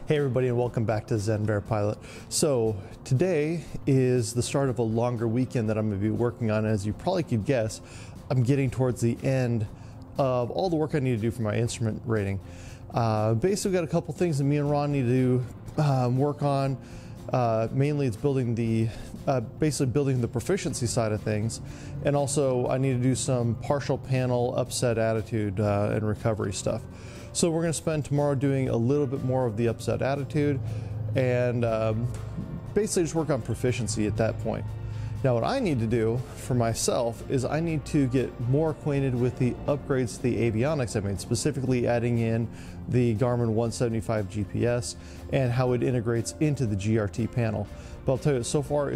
Hey everybody, and welcome back to Zenvair Pilot. So today is the start of a longer weekend that I'm going to be working on. As you probably could guess, I'm getting towards the end of all the work I need to do for my instrument rating. Basically got a couple things that me and Ron need to work on. Mainly it's building the basically building the proficiency side of things, and also I need to do some partial panel upset attitude and recovery stuff. So we're going to spend tomorrow doing a little bit more of the upset attitude and basically just work on proficiency at that point. Now what I need to do for myself is I need to get more acquainted with the upgrades to the avionics I made, specifically adding in the Garmin 175 GPS and how it integrates into the GRT panel. But I'll tell you, so far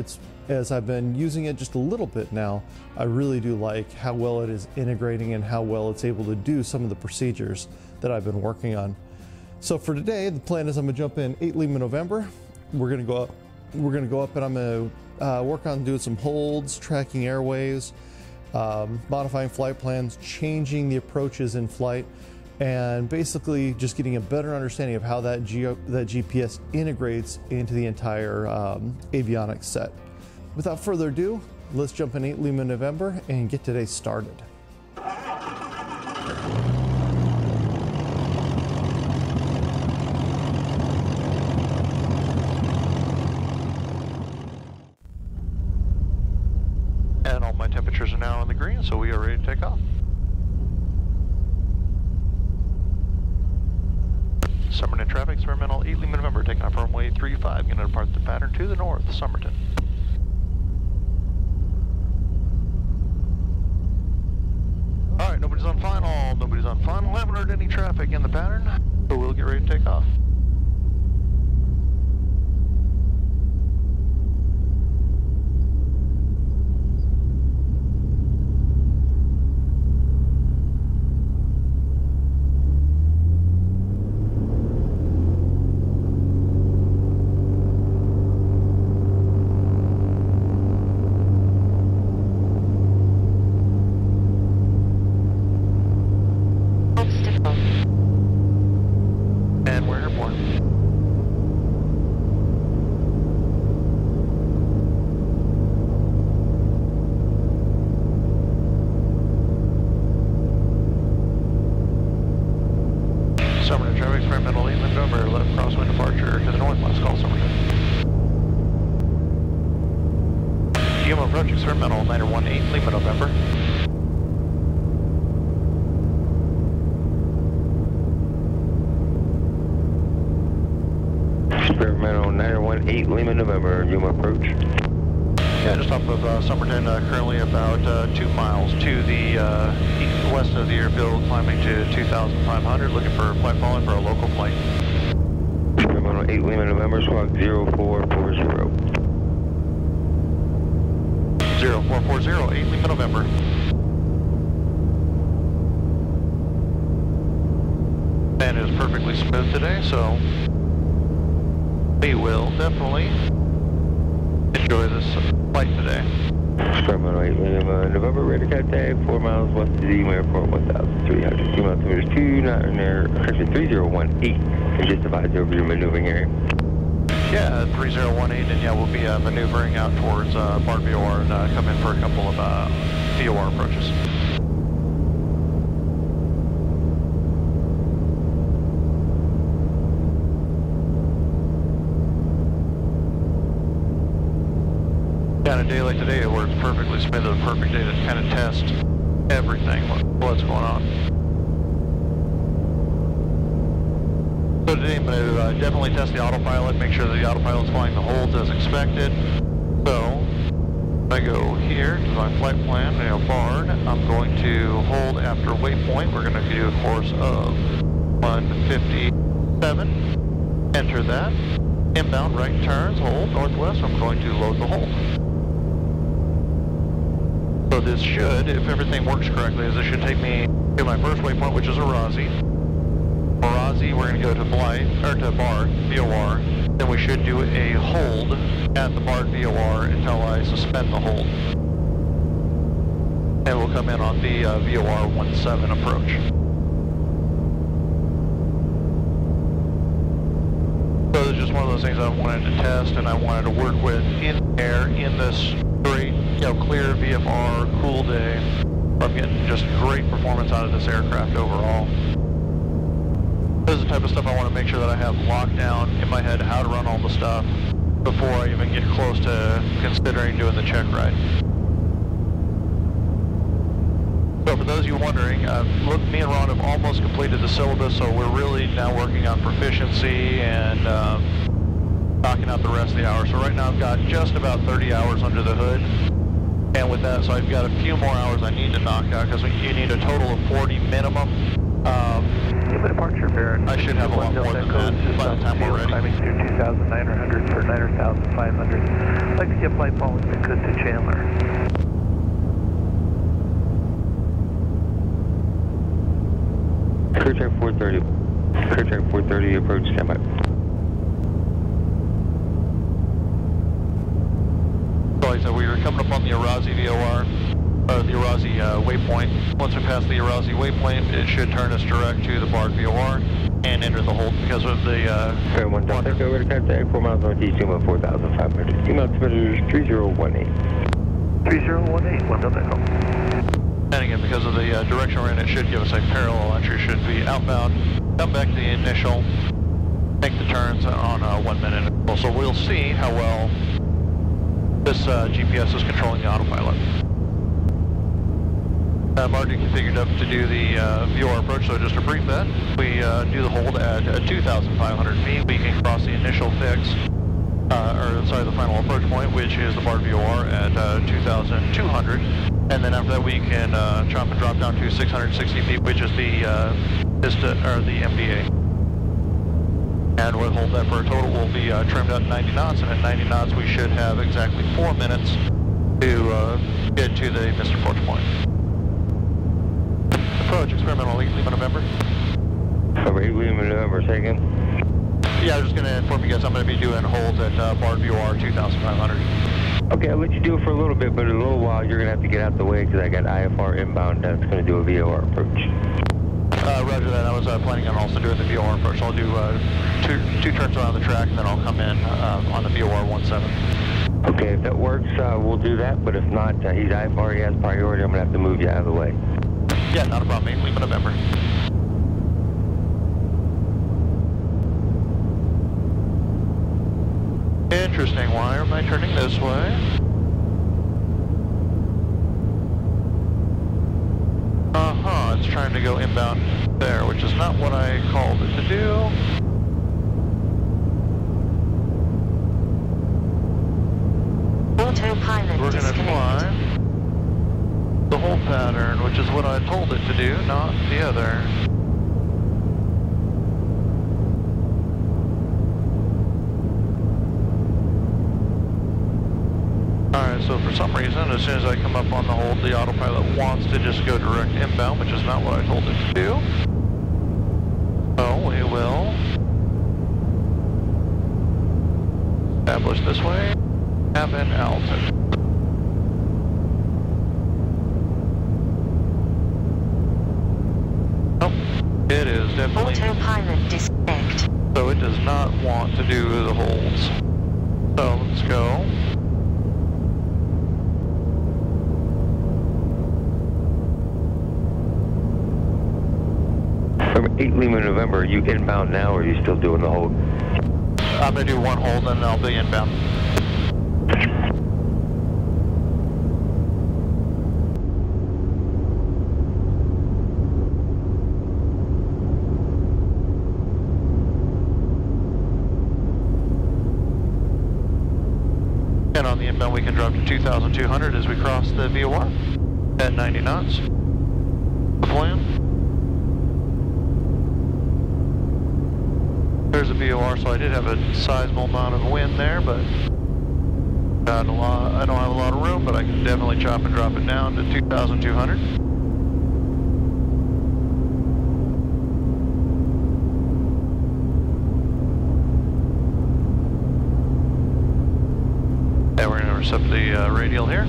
as I've been using it just a little bit now, I really do like how well it is integrating and how well it's able to do some of the procedures that I've been working on. So for today, the plan is I'm gonna jump in 8 Lima November. We're gonna go up and I'm gonna work on doing some holds, tracking airways, modifying flight plans, changing the approaches in flight, and basically just getting a better understanding of how that GPS integrates into the entire avionics set. Without further ado, let's jump in 8 Lima November and get today started. And all my temperatures are now in the green, so we are ready to take off. Somerton traffic, experimental 8 Lima November, taking off runway 35, going to depart the pattern to the north, Somerton. Alright, nobody's on final, haven't heard any traffic in the pattern, so we'll get ready to take off. And we're airborne. Somerton traffic, experimental 8 Lima November, left crosswind departure to the north, last call Somerton. GM approach, experimental 918 Lima November. Experimental 918 Lima November, you approach. Yeah, just off of Somerton, currently about 2 miles to the west of the airfield, climbing to 2,500, looking for a flight following for a local flight. Experimental 8 Lima November, squawk 0440. 0440, 8 Lima November. And it is perfectly smooth today, so we will definitely enjoy this flight today. Experimental 8 Lima November, ready to contact 4 miles west of the airport, 1,300. 2 miles towards 3018, and just advise over your maneuvering area. Yeah, 3018, and yeah, we'll be maneuvering out towards BART VOR and come in for a couple of VOR approaches. On a day like today where it's perfectly smooth, a perfect day to kind of test everything, what's going on. So today I'm going to definitely test the autopilot, make sure that the autopilot's flying the holds as expected. So I go here to my flight plan, BARD, I'm going to hold after waypoint. We're going to do a course of 157, enter that, inbound right turns, hold northwest, I'm going to load the hold. So this should, if everything works correctly, this should take me to my first waypoint, which is Arazi. Arazi, we're going to go to BART VOR. Then we should do a hold at the BART VOR until I suspend the hold. And we'll come in on the VOR 17 approach. was just one of those things I wanted to test and I wanted to work with in air in this great, clear VFR, cool day. I'm getting just great performance out of this aircraft overall. This is the type of stuff I want to make sure that I have locked down in my head how to run all the stuff before I even get close to considering doing the check ride. So for those of you wondering, look, me and Ron have almost completed the syllabus, so we're really now working on proficiency and knocking out the rest of the hours. So right now I've got just about 30 hours under the hood. And with that, so I've got a few more hours I need to knock out because you need a total of 40 minimum. Departure Barrett. I should have a lot more than that by the time we're ready. Climbing through 2,900 for 9,500. I'd like to get flight following the good to Chandler. Clear track 430. Clear track 430, approach standby. So like I said, we were coming up on the Arazi VOR, or the Arazi waypoint. Once we pass the Arazi waypoint, it should turn us direct to the BARD VOR and enter the hold because of the... Fair 1 Delta, go over to contact 4 miles northeast, email 4,500. Email submitted is 3018. 3018, 1 Delta Echo. And again, because of the direction we're in, it should give us a parallel entry. Should be outbound, come back to the initial, make the turns on 1 minute. So we'll see how well this GPS is controlling the autopilot. I've already configured up to do the VOR approach, so just to brief that, we do the hold at 2,500 feet. We can cross the initial fix, the final approach point, which is the BARD VOR at 2,200. And then after that, we can chop and drop down to 660 feet, which is the MDA. And we'll hold that for a total. We'll be trimmed at 90 knots, and at 90 knots, we should have exactly 4 minutes to get to the missed approach point. Approach, experimental Lima November. Over 8 Lima November, second. Yeah, I was just going to inform you guys I'm going to be doing holds at BARD VOR 2,500. Okay, I'll let you do it for a little bit, but in a little while you're going to have to get out the way because I got IFR inbound that's going to do a VOR approach. Roger that. I was planning on also doing the VOR approach. I'll do two turns around the track and then I'll come in on the VOR 17. Okay, if that works, we'll do that, but if not, he's IFR, he has priority, I'm going to have to move you out of the way. Yeah, not a problem. 8 Lima November. Interesting. Why am I turning this way? It's trying to go inbound there, which is not what I called it to do. Autopilot We're going to fly the hold pattern, which is what I told it to do, not the other. Alright, so for some reason, as soon as I come up on the hold, the autopilot wants to just go direct inbound, which is not what I told it to do. So we will establish this way, have an altitude. Nope, it is definitely... Autopilot disconnect. So it does not want to do the holds. So let's go. From 8 Lima November, are you inbound now or are you still doing the hold? I'm going to do one hold and then I'll be inbound. And on the inbound we can drop to 2,200 as we cross the VOR at 90 knots. The plan. There's a VOR, so I did have a sizable amount of wind there, but I don't have a lot of room, but I can definitely chop and drop it down to 2,200. And we're going to intercept the radial here.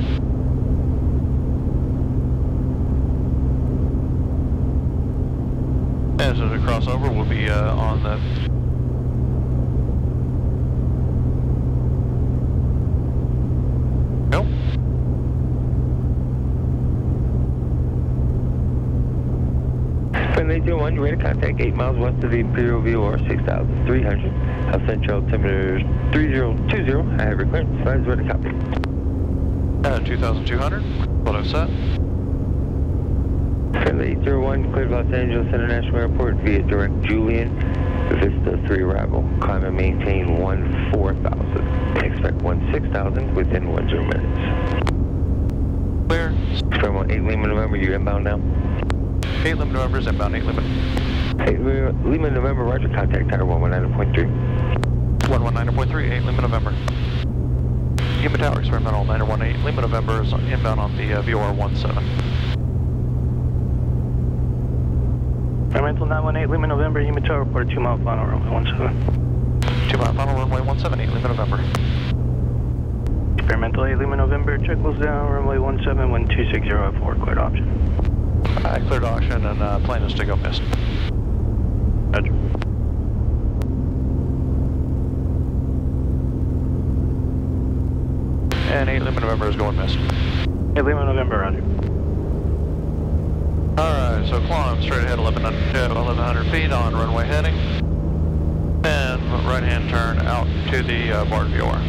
And as we cross over, we'll be on the 1, you're ready to contact 8 miles west of the Imperial VOR 6,300. I'll send you altimeter 3020. I have your clearance. Advise ready to copy. 2,200. What I've set. Friendly 801, cleared Los Angeles International Airport via direct Julian. Vista 3 arrival. Climb and maintain 14,000. Expect 16,000 within 10 minutes. Clear. From 8 Lima November, you inbound now? 8 Lima November is inbound, 8 Lima. 8 Lima November, roger, contact tower 119.3. 119.3, 8 Lima November. Yuma Tower, experimental 918 Lima November is inbound on the VOR 17. Experimental 918 Lima November, Yuma Tower, report a 2-mile final runway 17. 2-mile final runway 17, 8 Lima November. Experimental 8 Lima November, check close down, runway 17, 1260 at 4, cleared option. Cleared auction and plane is to go missed. Roger. And 8 Lima November is going missed. 8 Lima November, roger. Alright, so climb straight ahead 1,100 feet on runway heading. And right hand turn out to the BART VOR.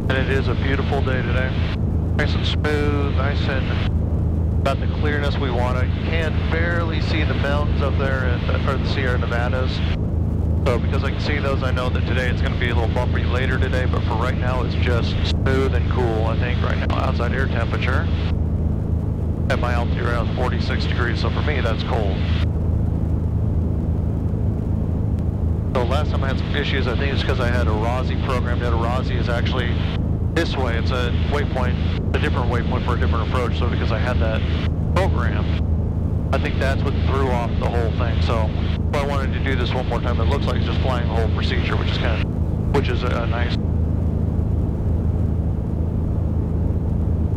And it is a beautiful day today. Nice and smooth, nice and about the clearness we want it. You can barely see the mountains up there or the Sierra Nevadas. So because I can see those, I know that today it's going to be a little bumpy later today, but for right now it's just smooth and cool. I think right now outside air temperature at my altitude around 46 degrees, so for me that's cold. So last time I had some issues, I think it's because I had a ROSI programmed in. A ROSI is actually this way. It's a waypoint, a different waypoint for a different approach. So because I had that programmed, I think that's what threw off the whole thing. So I wanted to do this one more time. It looks like it's just flying the whole procedure, which is nice.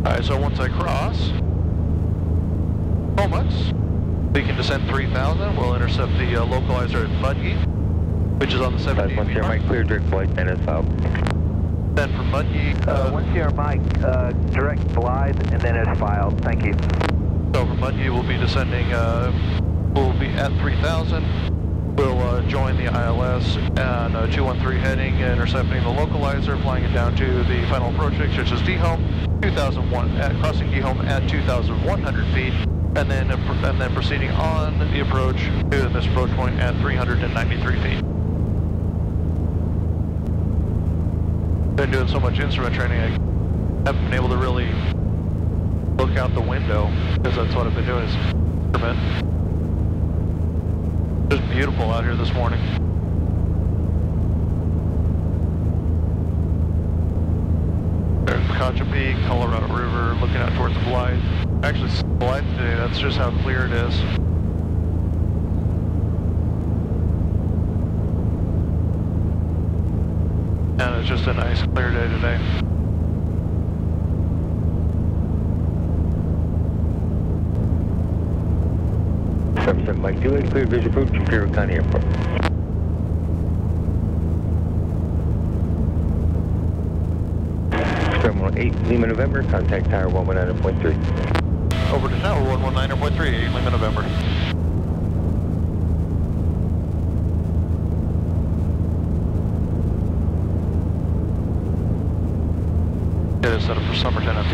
All right, so once I cross Comox, we can descend 3,000. We'll intercept the localizer at Mudgee, which is on the 70. Once your mic clear, direct flight, and it's out. Then from Mudgee, once your mic, direct glide, and then it's filed. Thank you. So from Mudgee, we'll be descending, we'll be at 3,000. We'll join the ILS and 213 heading, intercepting the localizer, flying it down to the final approach fix, which is D-Home, 2001, crossing D-Home at 2,100 feet, and then proceeding on the approach to this approach point at 393 feet. Been doing so much instrument training, I haven't been able to really look out the window, because that's what I've been doing is instrument. Just beautiful out here this morning. There's Kacha Peak, Colorado River, looking out towards the Blythe. Actually, Blythe today, that's just how clear it is. And it's just a nice clear day today. Represent Mike Juliet, clear visual approach from Imperial County Airport. Terminal 8, Lima November, contact tower 119.3. Over to tower 119.3, 8 Lima November. Get it set up for summer tenant.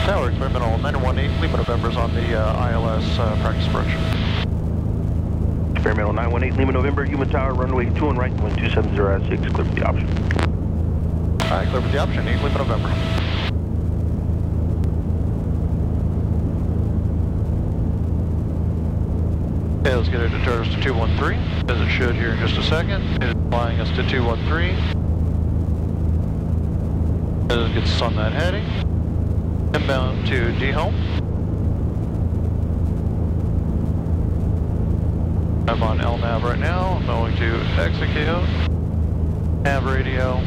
Tower experimental 918 Lima November is on the ILS practice approach. Experimental 918 Lima November, Yuma Tower, runway 21 right, 127 at 6, clear for the option. Alright, clear for the option, 8 Lima November. Okay, let's get it to turn us to 213, as it should here in just a second. It is flying us to 213. As it gets us on that heading. Inbound to D-Home. I'm on LNAV right now. I'm going to execute. Nav radio.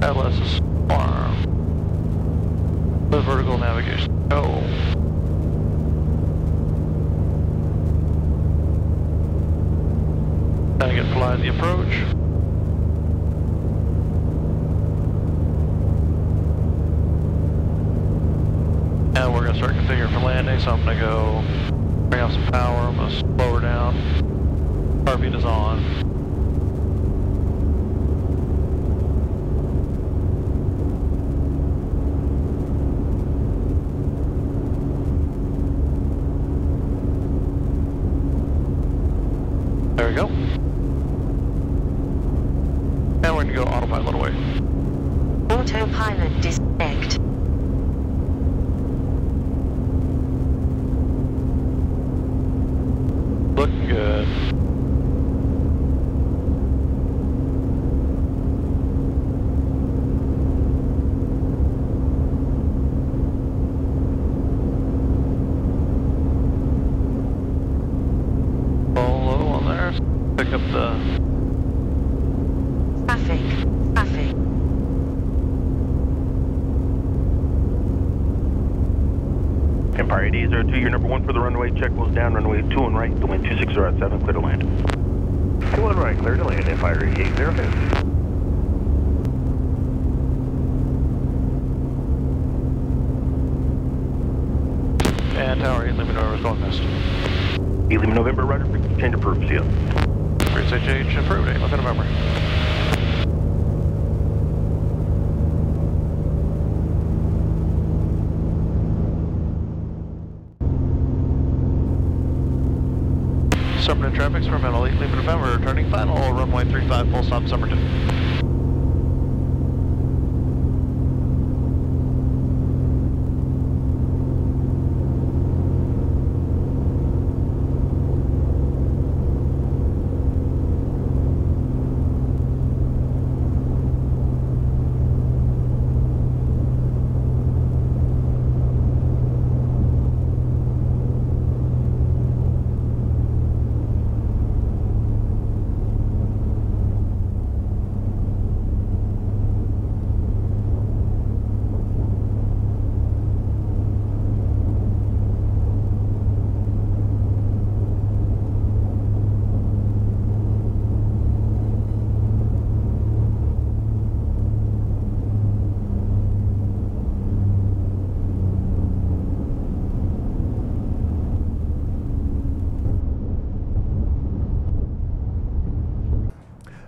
LS is farm. The vertical navigation. Go. Then I get fly the approach. And we're going to start configuring for landing, so I'm going to go bring up some power. I'm going to slow her down. Heartbeat is on. There we go. And we're going to go autopilot away. Autopilot disconnect. Looking good. Roll low on there. Pick up the Traffic. Empire 8802, your number 1 for the runway, check goes down, runway 2 and right, the wind 260 at 7, clear to land. 2 and right, clear to land, Empire 8805. and tower 8 Lima November is going missed. 8 Lima November, roger, change approved, see ya. Bridge HH approved, 8 Lima November. Summerton traffic, experimental 8 Lima November, turning final, runway 35, full stop Summerton.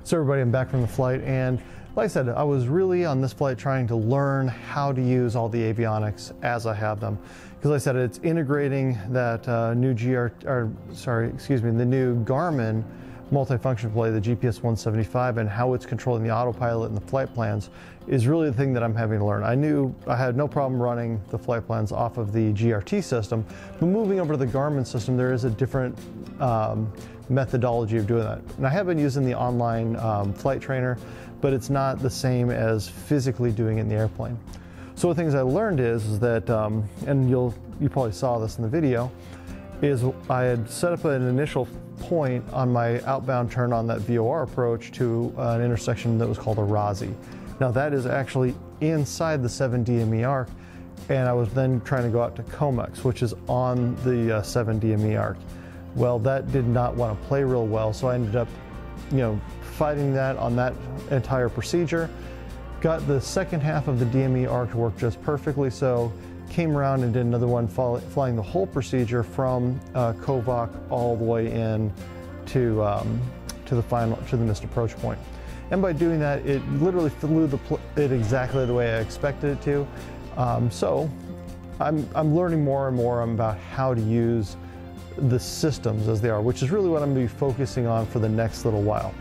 So everybody, I'm back from the flight, and like I said, I was really on this flight trying to learn how to use all the avionics as I have them. Because like I said, it's integrating that the new Garmin multifunction display, the GPS 175, and how it's controlling the autopilot and the flight plans is really the thing that I'm having to learn. I knew I had no problem running the flight plans off of the GRT system, but moving over to the Garmin system, there is a different methodology of doing that. And I have been using the online flight trainer, but it's not the same as physically doing it in the airplane. So one of the things I learned is that, and you probably saw this in the video, is I had set up an initial point on my outbound turn on that VOR approach to an intersection that was called a RASI. Now that is actually inside the 7 DME arc, and I was then trying to go out to COMEX, which is on the 7 DME arc. Well, that did not want to play real well, so I ended up, fighting that on that entire procedure. Got the second half of the DME arc to work just perfectly, so came around and did another one flying the whole procedure from Kovac all the way in to the missed approach point. And by doing that, it literally flew it exactly the way I expected it to. So I'm learning more and more about how to use the systems as they are, which is really what I'm going to be focusing on for the next little while.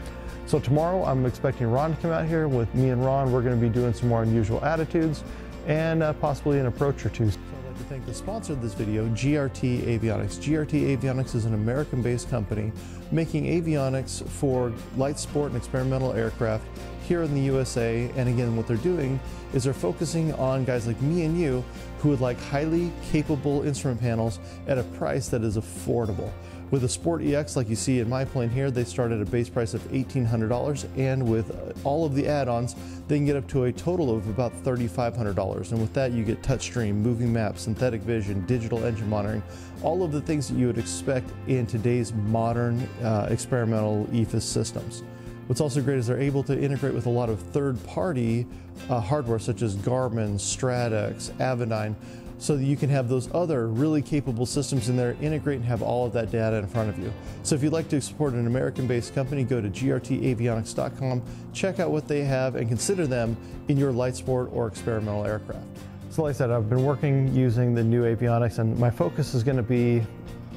So tomorrow I'm expecting Ron to come out here. With me and Ron, we're going to be doing some more unusual attitudes and possibly an approach or two. So I'd like to thank the sponsor of this video, GRT Avionics. GRT Avionics is an American-based company making avionics for light sport and experimental aircraft here in the USA. And again, what they're doing is they're focusing on guys like me and you who would like highly capable instrument panels at a price that is affordable. With a Sport EX like you see in my plane here, they start at a base price of $1,800, and with all of the add-ons, they can get up to a total of about $3,500. And with that, you get touchscreen, moving maps, synthetic vision, digital engine monitoring, all of the things that you would expect in today's modern experimental EFIS systems. What's also great is they're able to integrate with a lot of third-party hardware such as Garmin, Stratex, Avidyne, so that you can have those other really capable systems in there, integrate and have all of that data in front of you. So if you'd like to support an American-based company, go to grtavionics.com, check out what they have, and consider them in your light sport or experimental aircraft. So like I said, I've been working using the new avionics, and my focus is going to be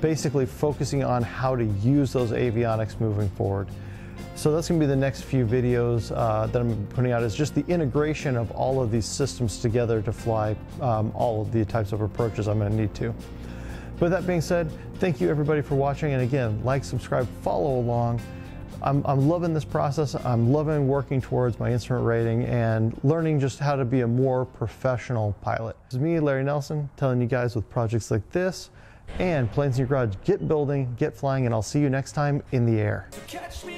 basically focusing on how to use those avionics moving forward. So that's going to be the next few videos that I'm putting out, is just the integration of all of these systems together to fly all of the types of approaches I'm going to need to. But that being said, thank you everybody for watching, and again, like, subscribe, follow along. I'm loving this process. I'm loving working towards my instrument rating and learning just how to be a more professional pilot. This is me, Larry Nelson, telling you guys with projects like this and Planes in Your Garage, get building, get flying, and I'll see you next time in the air. Catch me